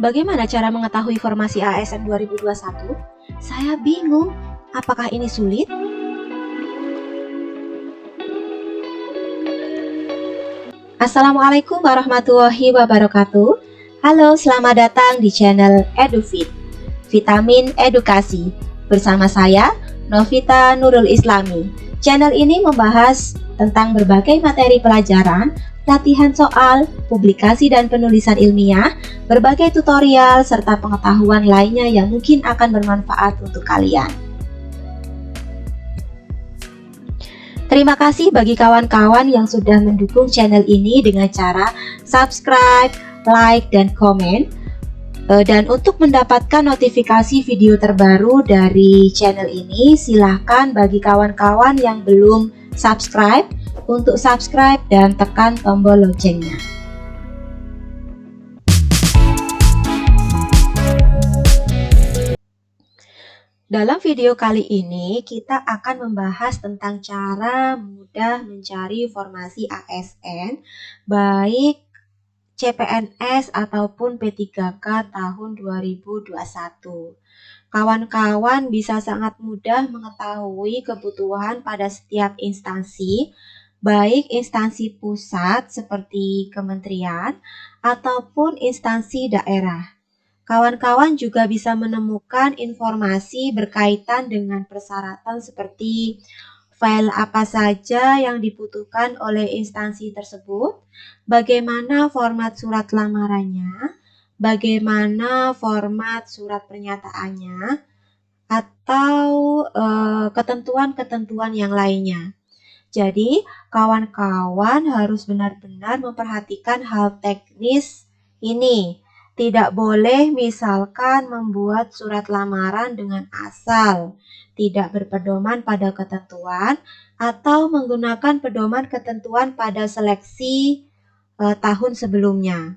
Bagaimana cara mengetahui formasi ASN 2021? Saya bingung. Apakah ini sulit? Assalamualaikum warahmatullahi wabarakatuh. Halo, selamat datang di channel EduFit, Vitamin Edukasi. Bersama saya, Novita Nurul Islami. Channel ini membahas tentang berbagai materi pelajaran, latihan soal, publikasi dan penulisan ilmiah, berbagai tutorial, serta pengetahuan lainnya yang mungkin akan bermanfaat untuk kalian. Terima kasih bagi kawan-kawan yang sudah mendukung channel ini dengan cara subscribe, like, dan komen. Dan untuk mendapatkan notifikasi video terbaru dari channel ini, silahkan bagi kawan-kawan yang belum subscribe untuk subscribe dan tekan tombol loncengnya. Dalam video kali ini kita akan membahas tentang cara mudah mencari informasi ASN baik CPNS ataupun P3K tahun 2021. Kawan-kawan bisa sangat mudah mengetahui kebutuhan pada setiap instansi, baik instansi pusat seperti kementerian ataupun instansi daerah. Kawan-kawan juga bisa menemukan informasi berkaitan dengan persyaratan seperti file apa saja yang dibutuhkan oleh instansi tersebut, bagaimana format surat lamarannya, bagaimana format surat pernyataannya, atau ketentuan-ketentuan yang lainnya. Jadi, kawan-kawan harus benar-benar memperhatikan hal teknis ini. Tidak boleh misalkan membuat surat lamaran dengan asal, tidak berpedoman pada ketentuan, atau menggunakan pedoman ketentuan pada seleksi tahun sebelumnya.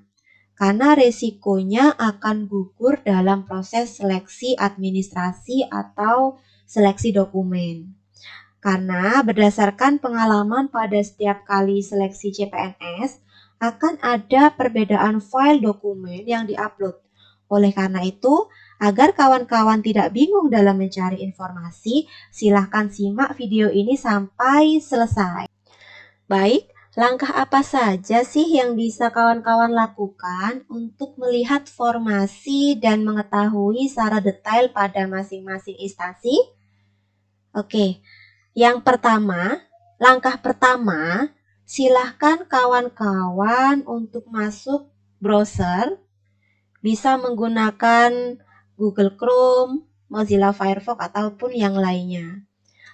Karena resikonya akan gugur dalam proses seleksi administrasi atau seleksi dokumen. Karena berdasarkan pengalaman pada setiap kali seleksi CPNS, akan ada perbedaan file dokumen yang diupload. Oleh karena itu, agar kawan-kawan tidak bingung dalam mencari informasi, silahkan simak video ini sampai selesai. Baik, langkah apa saja sih yang bisa kawan-kawan lakukan untuk melihat formasi dan mengetahui secara detail pada masing-masing instansi? Oke. Yang pertama, langkah pertama, silahkan kawan-kawan untuk masuk browser, bisa menggunakan Google Chrome, Mozilla Firefox, ataupun yang lainnya.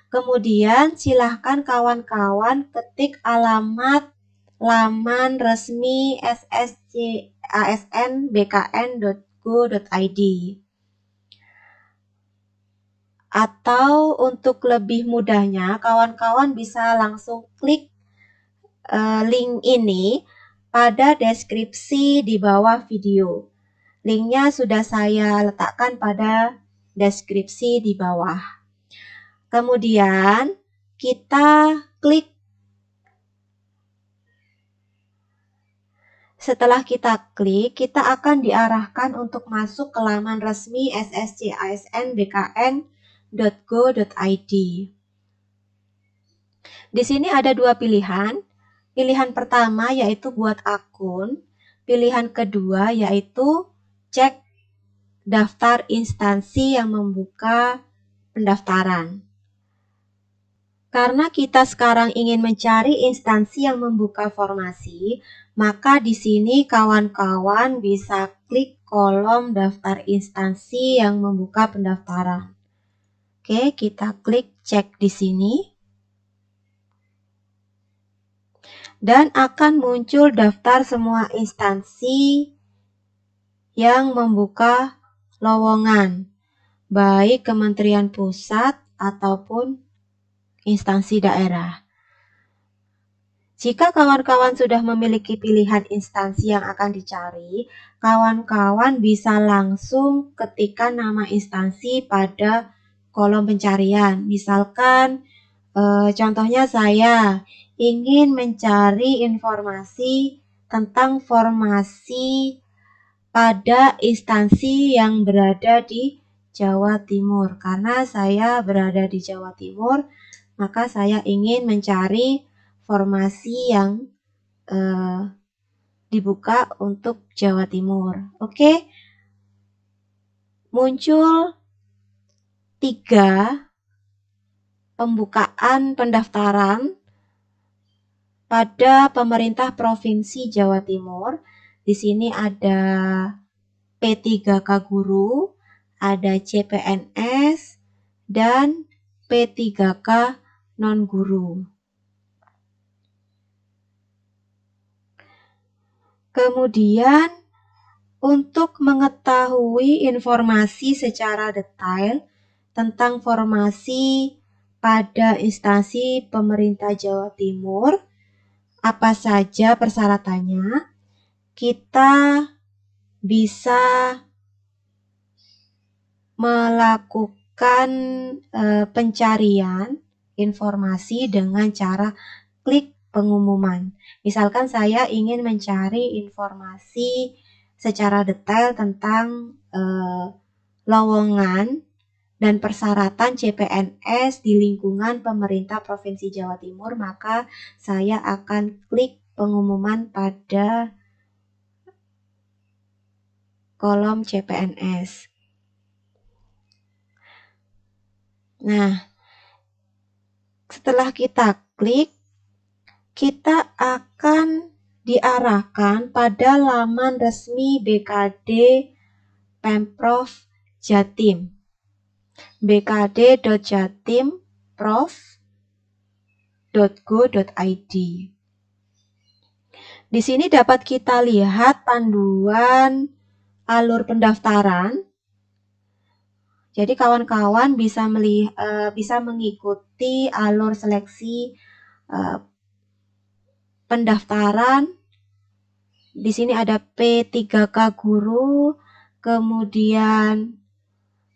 Kemudian silahkan kawan-kawan ketik alamat laman resmi sscasnbkn.go.id. Atau untuk lebih mudahnya, kawan-kawan bisa langsung klik link ini pada deskripsi di bawah video. Linknya sudah saya letakkan pada deskripsi di bawah. Kemudian kita klik. Setelah kita klik, kita akan diarahkan untuk masuk ke laman resmi sscasnbkn.go.id. Di sini ada dua pilihan. Pilihan pertama yaitu buat akun. Pilihan kedua yaitu cek daftar instansi yang membuka pendaftaran. Karena kita sekarang ingin mencari instansi yang membuka formasi, maka di sini kawan-kawan bisa klik kolom daftar instansi yang membuka pendaftaran. Oke, kita klik cek di sini. Dan akan muncul daftar semua instansi yang membuka lowongan, baik kementerian pusat ataupun instansi daerah. Jika kawan-kawan sudah memiliki pilihan instansi yang akan dicari, kawan-kawan bisa langsung ketikkan nama instansi pada kolom pencarian. Misalkan, contohnya saya ingin mencari informasi tentang formasi pada instansi yang berada di Jawa Timur. Karena saya berada di Jawa Timur, maka saya ingin mencari formasi yang dibuka untuk Jawa Timur. Oke, muncul 3 pembukaan pendaftaran pada pemerintah Provinsi Jawa Timur. Di sini ada P3K Guru, ada CPNS, dan P3K Non-Guru. Kemudian, untuk mengetahui informasi secara detail tentang formasi pada instansi pemerintah Jawa Timur, apa saja persyaratannya, kita bisa melakukan pencarian informasi dengan cara klik pengumuman. Misalkan saya ingin mencari informasi secara detail tentang lowongan dan persyaratan CPNS di lingkungan pemerintah Provinsi Jawa Timur, maka saya akan klik pengumuman pada kolom CPNS. Nah, setelah kita klik, kita akan diarahkan pada laman resmi BKD Pemprov Jatim, bkd.jatimprov.go.id. Di sini dapat kita lihat panduan alur pendaftaran. Jadi kawan-kawan bisa mengikuti alur seleksi pendaftaran. Di sini ada P3K Guru, kemudian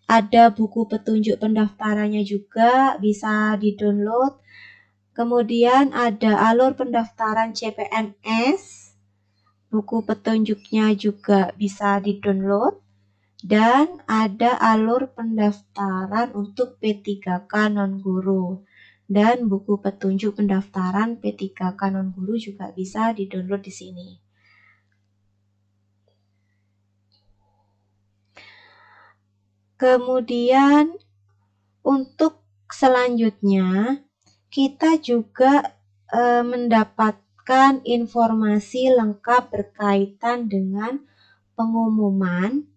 ada buku petunjuk pendaftarannya juga bisa di-download. Kemudian ada alur pendaftaran CPNS, buku petunjuknya juga bisa di-download. Dan ada alur pendaftaran untuk P3K Non-Guru. Dan buku petunjuk pendaftaran P3K Non-Guru juga bisa di-download di sini. Kemudian untuk selanjutnya kita juga mendapatkan informasi lengkap berkaitan dengan pengumuman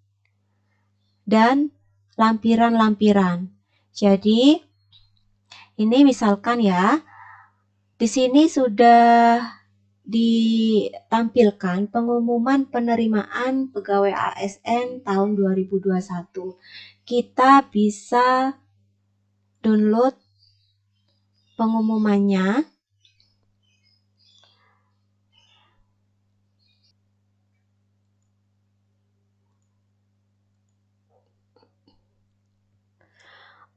dan lampiran-lampiran. Jadi ini misalkan ya, di sini sudah ditampilkan pengumuman penerimaan pegawai ASN tahun 2021. Kita bisa download pengumumannya.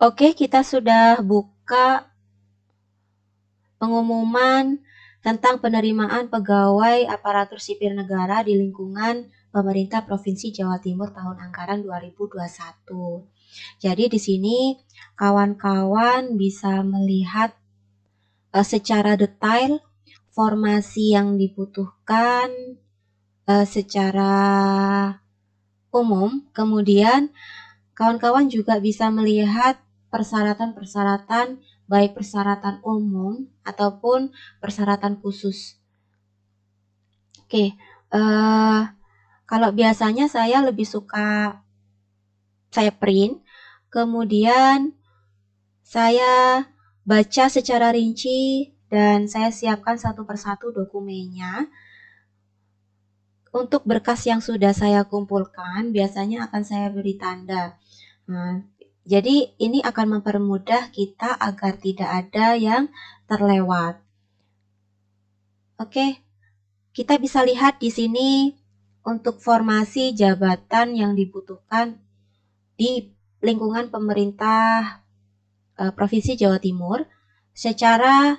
Oke, kita sudah buka pengumuman tentang penerimaan pegawai aparatur sipil negara di lingkungan pemerintah Provinsi Jawa Timur tahun anggaran 2021. Jadi di sini kawan-kawan bisa melihat secara detail formasi yang dibutuhkan secara umum. Kemudian kawan-kawan juga bisa melihat persyaratan-persyaratan, baik persyaratan umum ataupun persyaratan khusus. Oke, kalau biasanya saya lebih suka saya print, kemudian saya baca secara rinci dan saya siapkan satu persatu dokumennya. Untuk berkas yang sudah saya kumpulkan, biasanya akan saya beri tanda. Nah, jadi ini akan mempermudah kita agar tidak ada yang terlewat. Oke, kita bisa lihat di sini untuk formasi jabatan yang dibutuhkan di lingkungan pemerintah Provinsi Jawa Timur. Secara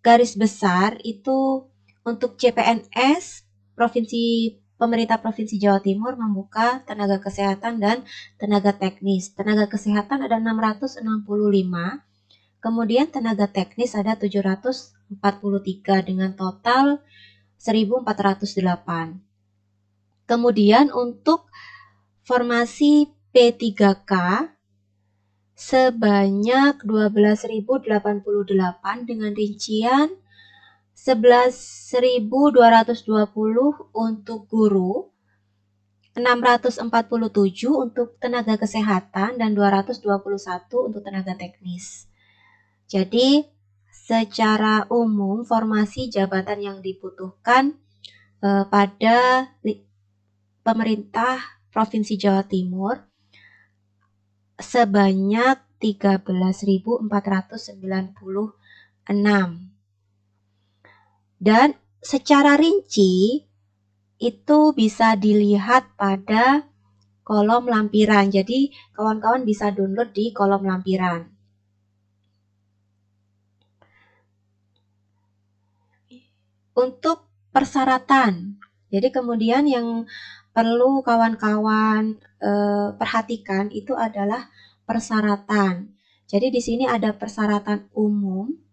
garis besar itu untuk CPNS Provinsi pemerintah Provinsi Jawa Timur membuka tenaga kesehatan dan tenaga teknis. Tenaga kesehatan ada 665, kemudian tenaga teknis ada 743 dengan total 1408. Kemudian untuk formasi P3K sebanyak 12.088 dengan rincian 11.220 untuk guru, 647 untuk tenaga kesehatan, dan 221 untuk tenaga teknis. Jadi, secara umum formasi jabatan yang dibutuhkan pada pemerintah Provinsi Jawa Timur sebanyak 13.496. Dan secara rinci itu bisa dilihat pada kolom lampiran. Jadi kawan-kawan bisa download di kolom lampiran. Untuk persyaratan, jadi kemudian yang perlu kawan-kawan perhatikan itu adalah persyaratan. Jadi di sini ada persyaratan umum,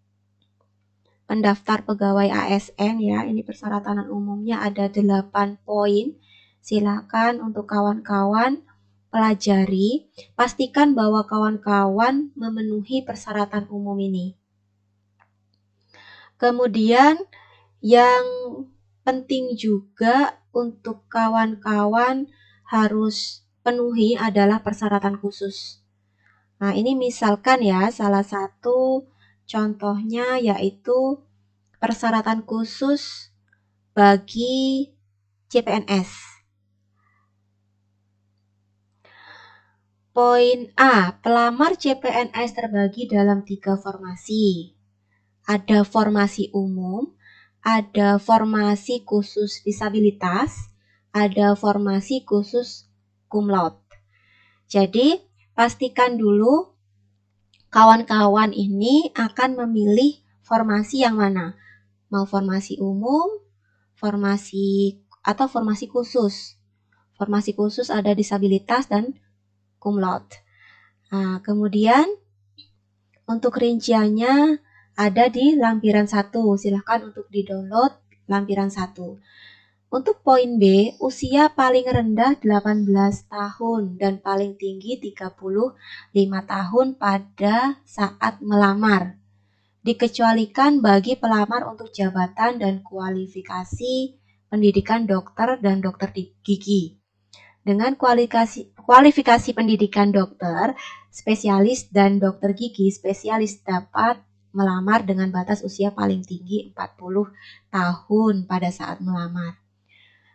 pendaftar pegawai ASN ya, ini persyaratan umumnya ada 8 poin. Silakan untuk kawan-kawan pelajari, pastikan bahwa kawan-kawan memenuhi persyaratan umum ini. Kemudian yang penting juga untuk kawan-kawan harus penuhi adalah persyaratan khusus. Nah, ini misalkan ya, salah satu contohnya yaitu persyaratan khusus bagi CPNS. Poin A, pelamar CPNS terbagi dalam 3 formasi. Ada formasi umum, ada formasi khusus disabilitas, ada formasi khusus cum laude. Jadi, pastikan dulu kawan-kawan ini akan memilih formasi yang mana. Mau formasi umum, formasi khusus. Formasi khusus ada disabilitas dan cum laude. Nah, kemudian untuk rinciannya ada di lampiran 1. Silahkan untuk di-download lampiran 1. Untuk poin B, usia paling rendah 18 tahun dan paling tinggi 35 tahun pada saat melamar. Dikecualikan bagi pelamar untuk jabatan dan kualifikasi pendidikan dokter dan dokter gigi. Dengan kualifikasi pendidikan dokter, spesialis dan dokter gigi spesialis dapat melamar dengan batas usia paling tinggi 40 tahun pada saat melamar.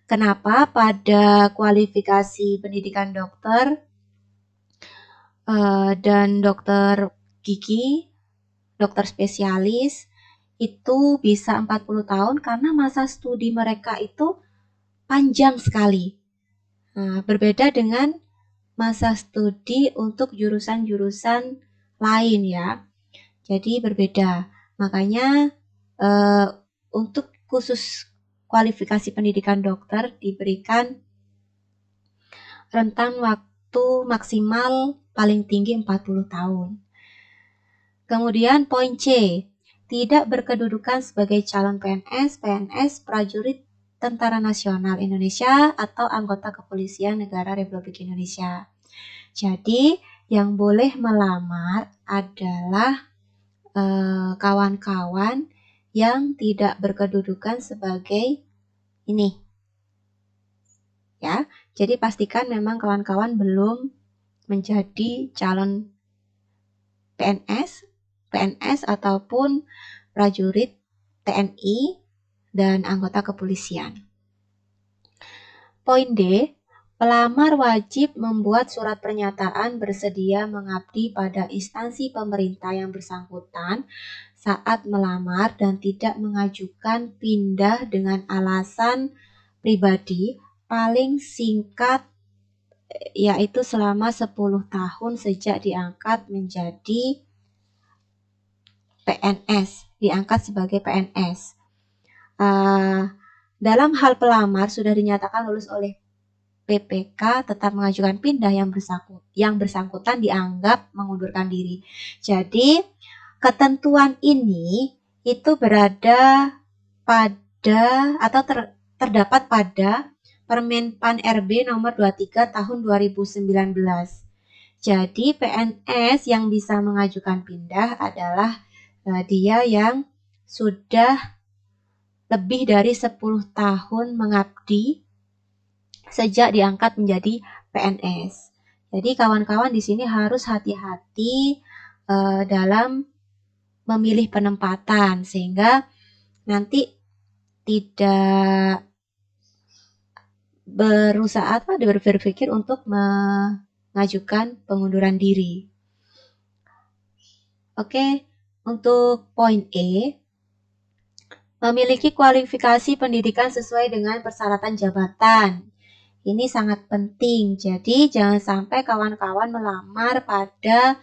Kenapa pada kualifikasi pendidikan dokter dan dokter gigi, dokter spesialis itu bisa 40 tahun karena masa studi mereka itu panjang sekali. Nah, berbeda dengan masa studi untuk jurusan-jurusan lain ya. Jadi berbeda. Makanya untuk khusus kualifikasi pendidikan dokter diberikan rentang waktu maksimal paling tinggi 40 tahun. Kemudian poin C, tidak berkedudukan sebagai calon PNS, prajurit Tentara Nasional Indonesia atau anggota Kepolisian Negara Republik Indonesia. Jadi yang boleh melamar adalah kawan-kawan yang tidak berkedudukan sebagai ini. Ya, jadi pastikan memang kawan-kawan belum menjadi calon PNS ataupun prajurit TNI dan anggota kepolisian. Poin D, pelamar wajib membuat surat pernyataan bersedia mengabdi pada instansi pemerintah yang bersangkutan saat melamar dan tidak mengajukan pindah dengan alasan pribadi paling singkat yaitu selama 10 tahun sejak diangkat menjadi PNS, diangkat sebagai PNS. dalam hal pelamar sudah dinyatakan lulus oleh PPK, tetap mengajukan pindah, yang bersangkutan dianggap mengundurkan diri. Jadi, ketentuan ini itu berada pada atau terdapat pada Permen PAN RB nomor 23 tahun 2019. Jadi PNS yang bisa mengajukan pindah adalah dia yang sudah lebih dari 10 tahun mengabdi sejak diangkat menjadi PNS. Jadi kawan-kawan di sini harus hati-hati dalam memilih penempatan sehingga nanti tidak berpikir untuk mengajukan pengunduran diri. Oke, untuk poin E, memiliki kualifikasi pendidikan sesuai dengan persyaratan jabatan. Ini sangat penting, jadi jangan sampai kawan-kawan melamar pada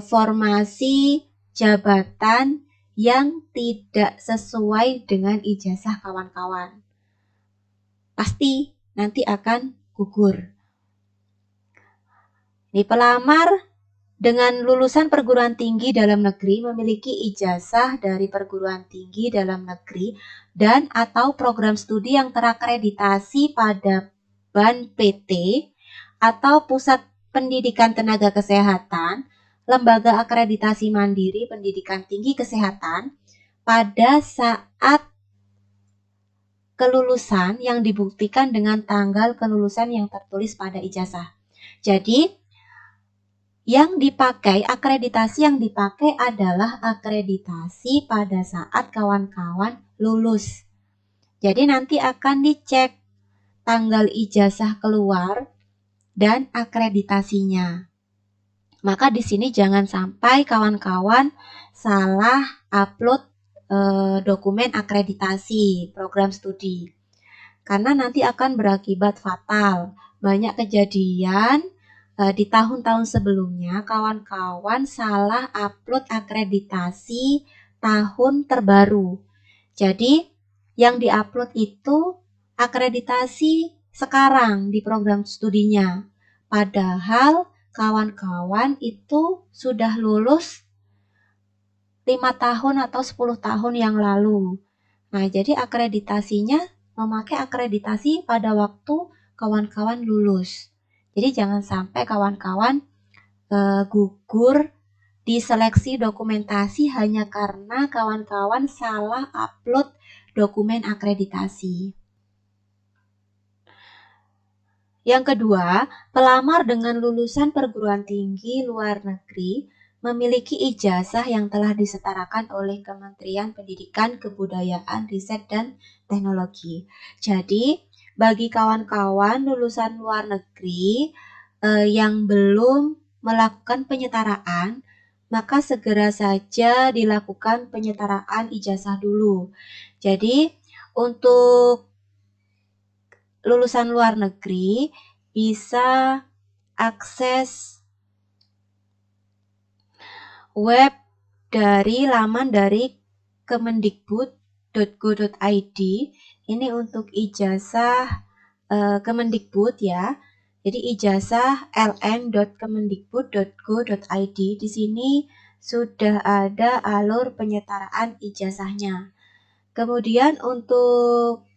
formasi jabatan yang tidak sesuai dengan ijazah kawan-kawan. Pasti nanti akan gugur. Di pelamar dengan lulusan perguruan tinggi dalam negeri memiliki ijazah dari perguruan tinggi dalam negeri dan atau program studi yang terakreditasi pada BAN PT atau Pusat Pendidikan Tenaga Kesehatan, Lembaga Akreditasi Mandiri Pendidikan Tinggi Kesehatan pada saat kelulusan yang dibuktikan dengan tanggal kelulusan yang tertulis pada ijazah. Jadi, akreditasi yang dipakai adalah akreditasi pada saat kawan-kawan lulus. Jadi nanti akan dicek tanggal ijazah keluar dan akreditasinya. Maka di sini jangan sampai kawan-kawan salah upload dokumen akreditasi program studi. Karena nanti akan berakibat fatal. Banyak kejadian di tahun-tahun sebelumnya kawan-kawan salah upload akreditasi tahun terbaru. Jadi yang diupload itu akreditasi sekarang di program studinya. Padahal kawan-kawan itu sudah lulus 5 tahun atau 10 tahun yang lalu. Nah, jadi akreditasinya memakai akreditasi pada waktu kawan-kawan lulus. Jadi jangan sampai kawan-kawan gugur di seleksi dokumentasi hanya karena kawan-kawan salah upload dokumen akreditasi. Yang kedua, pelamar dengan lulusan perguruan tinggi luar negeri memiliki ijazah yang telah disetarakan oleh Kementerian Pendidikan, Kebudayaan, Riset, dan Teknologi. Jadi, bagi kawan-kawan lulusan luar negeri yang belum melakukan penyetaraan, maka segera saja dilakukan penyetaraan ijazah dulu. Jadi, untuk lulusan luar negeri bisa akses web dari laman dari kemendikbud.go.id. Ini untuk ijazah Kemendikbud ya. Jadi ijazah lm.kemendikbud.go.id. Di sini sudah ada alur penyetaraan ijazahnya. Kemudian untuk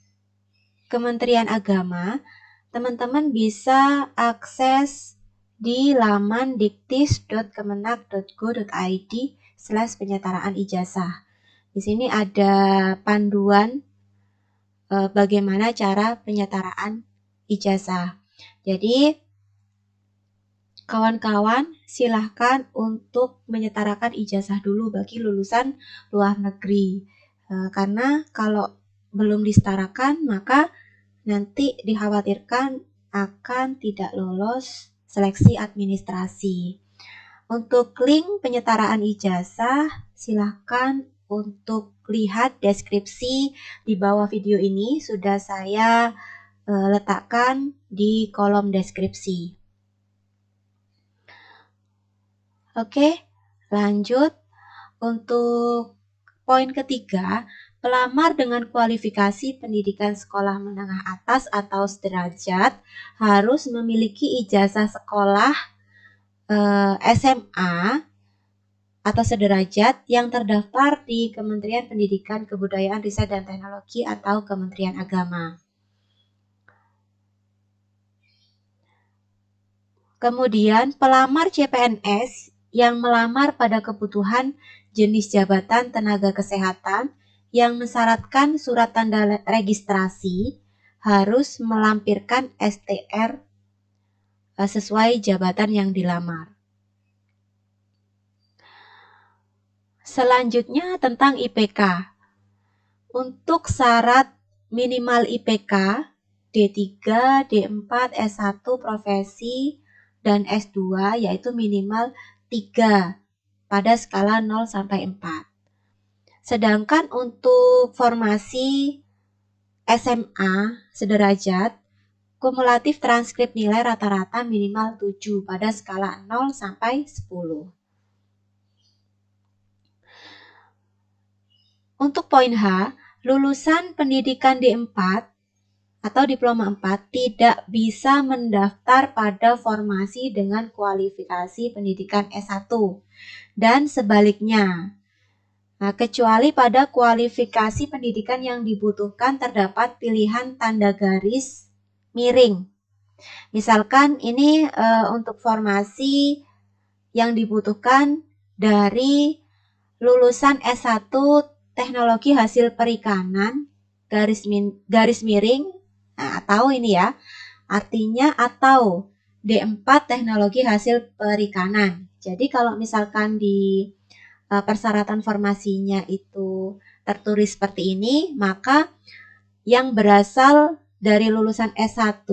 Kementerian Agama, teman-teman bisa akses di laman diktis.kemenak.go.id/penyetaraan ijazah. Di sini ada panduan bagaimana cara penyetaraan ijazah. Jadi, kawan-kawan silahkan untuk menyetarakan ijazah dulu bagi lulusan luar negeri. Karena kalau belum disetarakan, maka nanti dikhawatirkan akan tidak lolos seleksi administrasi. Untuk link penyetaraan ijazah, silahkan untuk lihat deskripsi di bawah video ini sudah saya letakkan di kolom deskripsi. Oke, lanjut. Untuk poin ketiga, Pelamar dengan kualifikasi pendidikan sekolah menengah atas atau sederajat harus memiliki ijazah sekolah SMA atau sederajat yang terdaftar di Kementerian Pendidikan, Kebudayaan, Riset, dan Teknologi atau Kementerian Agama. Kemudian, pelamar CPNS yang melamar pada kebutuhan jenis jabatan tenaga kesehatan yang mensyaratkan surat tanda registrasi harus melampirkan STR sesuai jabatan yang dilamar. Selanjutnya tentang IPK. Untuk syarat minimal IPK D3, D4, S1 profesi, dan S2 yaitu minimal 3 pada skala 0 sampai 4. Sedangkan untuk formasi SMA sederajat, kumulatif transkrip nilai rata-rata minimal 7 pada skala 0 sampai 10. Untuk poin H, lulusan pendidikan D4 atau diploma 4 tidak bisa mendaftar pada formasi dengan kualifikasi pendidikan S1 dan sebaliknya. Nah, kecuali pada kualifikasi pendidikan yang dibutuhkan terdapat pilihan tanda garis miring. Misalkan ini untuk formasi yang dibutuhkan dari lulusan S1 Teknologi Hasil Perikanan garis miring, nah, atau ini ya, artinya atau D4 Teknologi Hasil Perikanan. Jadi kalau misalkan di persyaratan formasinya itu tertulis seperti ini, maka yang berasal dari lulusan S1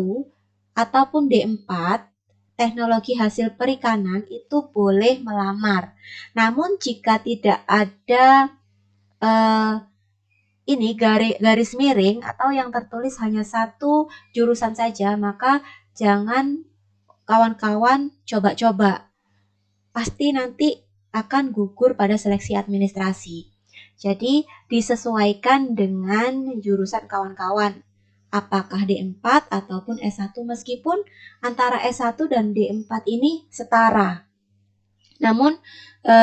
ataupun D4 Teknologi Hasil Perikanan itu boleh melamar. Namun jika tidak ada ini garis miring atau yang tertulis hanya satu jurusan saja, maka jangan kawan-kawan coba-coba. Pasti nanti akan gugur pada seleksi administrasi. Jadi disesuaikan dengan jurusan kawan-kawan. Apakah D4 ataupun S1 meskipun antara S1 dan D4 ini setara. Namun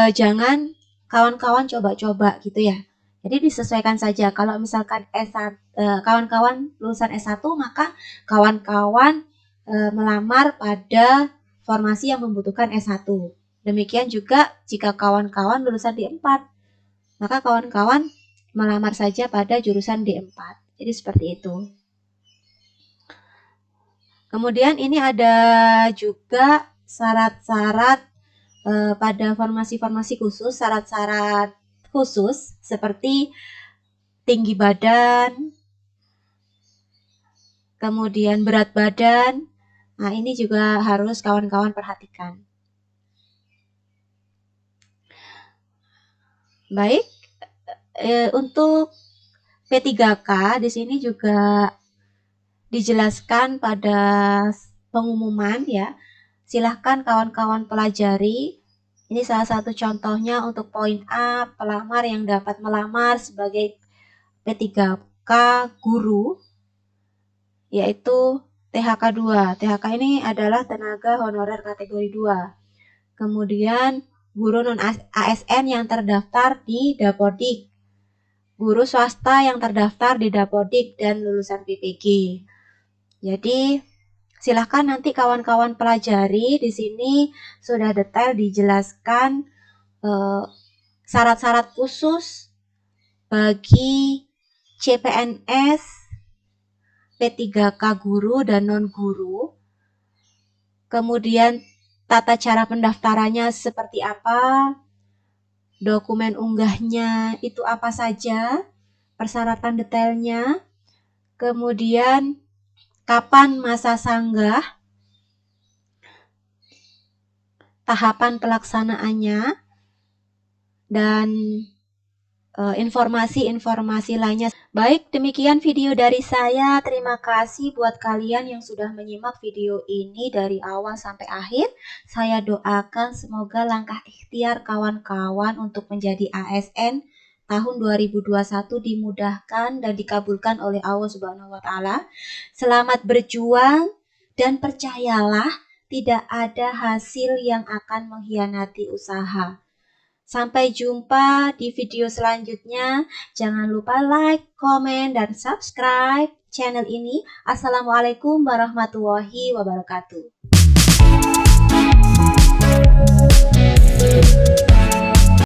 jangan kawan-kawan coba-coba gitu ya. Jadi disesuaikan saja. Kalau misalkan kawan-kawan lulusan S1 maka kawan-kawan melamar pada formasi yang membutuhkan S1. Demikian juga jika kawan-kawan lulusan D4, maka kawan-kawan melamar saja pada jurusan D4. Jadi seperti itu. Kemudian ini ada juga syarat-syarat pada formasi-formasi khusus, syarat-syarat khusus seperti tinggi badan, kemudian berat badan. Nah, ini juga harus kawan-kawan perhatikan. Baik, untuk P3K di sini juga dijelaskan pada pengumuman ya. Silahkan kawan-kawan pelajari. Ini salah satu contohnya untuk poin A, pelamar yang dapat melamar sebagai P3K guru, yaitu THK 2. THK ini adalah tenaga honorer kategori 2. Kemudian guru non-ASN yang terdaftar di Dapodik, guru swasta yang terdaftar di Dapodik dan lulusan PPG. Jadi silahkan nanti kawan-kawan pelajari, di sini sudah detail dijelaskan syarat-syarat khusus bagi CPNS, P3K guru dan non-guru. Kemudian tata cara pendaftarannya seperti apa, dokumen unggahnya itu apa saja, persyaratan detailnya, kemudian kapan masa sanggah, tahapan pelaksanaannya, dan informasi-informasi lainnya. Baik, demikian video dari saya. Terima kasih buat kalian yang sudah menyimak video ini dari awal sampai akhir. Saya doakan semoga langkah ikhtiar kawan-kawan untuk menjadi ASN tahun 2021 dimudahkan dan dikabulkan oleh Allah Subhanahu wa taala. Selamat berjuang dan percayalah tidak ada hasil yang akan mengkhianati usaha. Sampai jumpa di video selanjutnya. Jangan lupa like, komen, dan subscribe channel ini. Assalamualaikum warahmatullahi wabarakatuh.